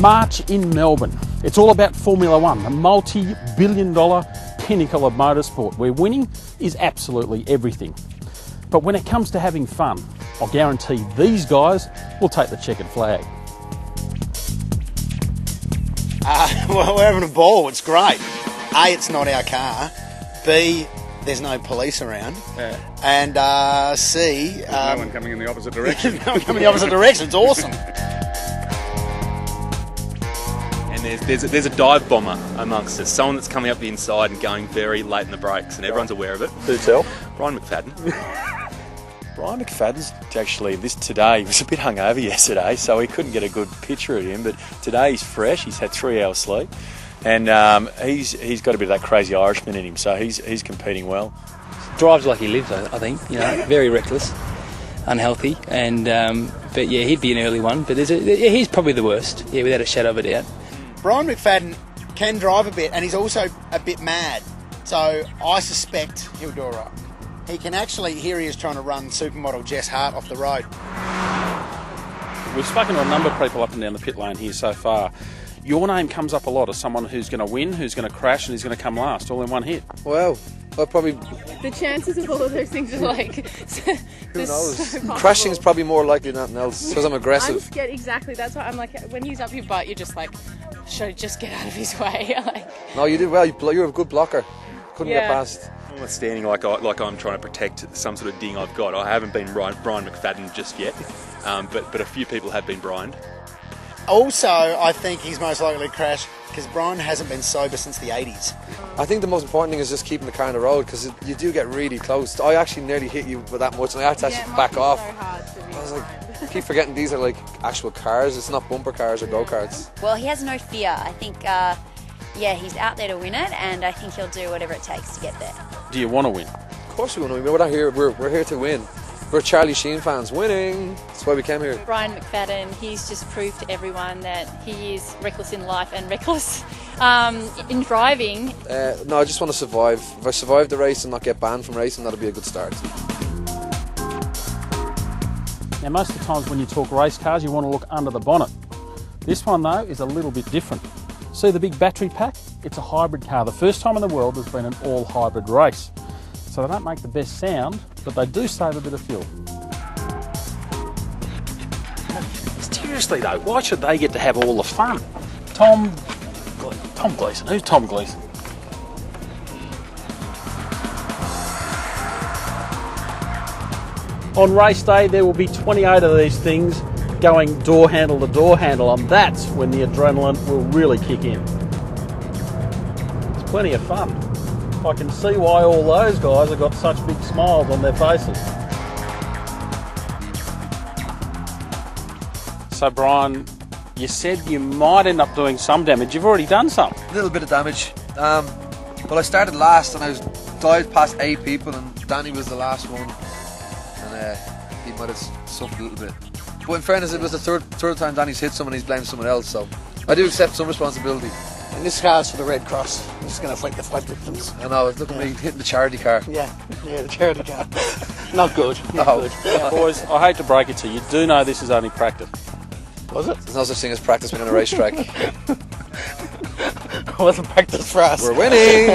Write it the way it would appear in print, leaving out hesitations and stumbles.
March in Melbourne. It's all about Formula One, a multi-billion-dollar pinnacle of motorsport where winning is absolutely everything. But when it comes to having fun, I'll guarantee these guys will take the checkered flag. Well, we're having a ball. It's great. A, it's not our car. B, there's no police around. Yeah. And C... no one coming in the opposite direction. No one coming in the opposite direction. It's awesome. And there's a dive bomber amongst us. Someone that's coming up the inside and going very late in the brakes, and everyone's aware of it. Do tell. Brian McFadden. Brian McFadden's actually, today, he was a bit hungover yesterday, so he couldn't get a good picture of him, but today he's fresh, he's had 3 hours sleep, and he's got a bit of that crazy Irishman in him, so he's competing well. Drives like he lives, I think, very reckless, unhealthy, and but yeah, he'd be an early one, but he's probably the worst, without a shadow of a doubt. Brian McFadden can drive a bit, and he's also a bit mad, so I suspect he'll do all right. He can actually, here he is trying to run supermodel Jess Hart off the road. We've spoken to a number of people up and down the pit lane here so far. Your name comes up a lot as someone who's going to win, who's going to crash, and who's going to come last, all in one hit. Well, I'll probably... The chances of all of those things are like... Who knows? So crashing is probably more likely than anything else, because I'm aggressive. I'm scared, exactly. That's why I'm like, when he's up your butt, you're just like, should I just get out of his way? No, you did well. You're a good blocker. Couldn't get past. I'm not standing like I'm trying to protect some sort of ding I've got. I haven't been Brian McFadden just yet, but a few people have been Brian. Also, I think he's most likely to crash because Brian hasn't been sober since the 80s. I think the most important thing is just keeping the car on the road, because you do get really close. I actually nearly hit you with that much, and I had to actually back off. I was like, I keep forgetting these are like actual cars. It's not bumper cars or go-karts. Well, he has no fear. I think, he's out there to win it, and I think he'll do whatever it takes to get there. Do you want to win? Of course we want to win. We're not here. We're here to win. We're Charlie Sheen fans. Winning. That's why we came here. Brian McFadden, he's just proved to everyone that he is reckless in life and reckless in driving. No, I just want to survive. If I survive the race and not get banned from racing, that'll be a good start. Now, most of the times when you talk race cars, you want to look under the bonnet. This one, though, is a little bit different. See the big battery pack? It's a hybrid car. The first time in the world there's been an all-hybrid race. So they don't make the best sound, but they do save a bit of fuel. Seriously though, why should they get to have all the fun? Tom Gleeson. Who's Tom Gleeson? On race day there will be 28 of these things going door handle to door handle, and that's when the adrenaline will really kick in. It's plenty of fun. I can see why all those guys have got such big smiles on their faces. So Brian, you said you might end up doing some damage. You've already done some. A little bit of damage. Well, I started last and I dived past 8 people, and Danny was the last one, and he might have suffered a little bit. But in fairness, it was the third time Danny's hit someone, he's blamed someone else, so I do accept some responsibility. And this car's for the Red Cross. I'm just going to flick the flood victims. I know, look at me hitting the charity car. Yeah, the charity car. Not good. No. Good. Yeah. Boys, I hate to break it to you, do know this is only practice. Was it? There's no such thing as practice when on a racetrack. It wasn't practice for us. We're winning!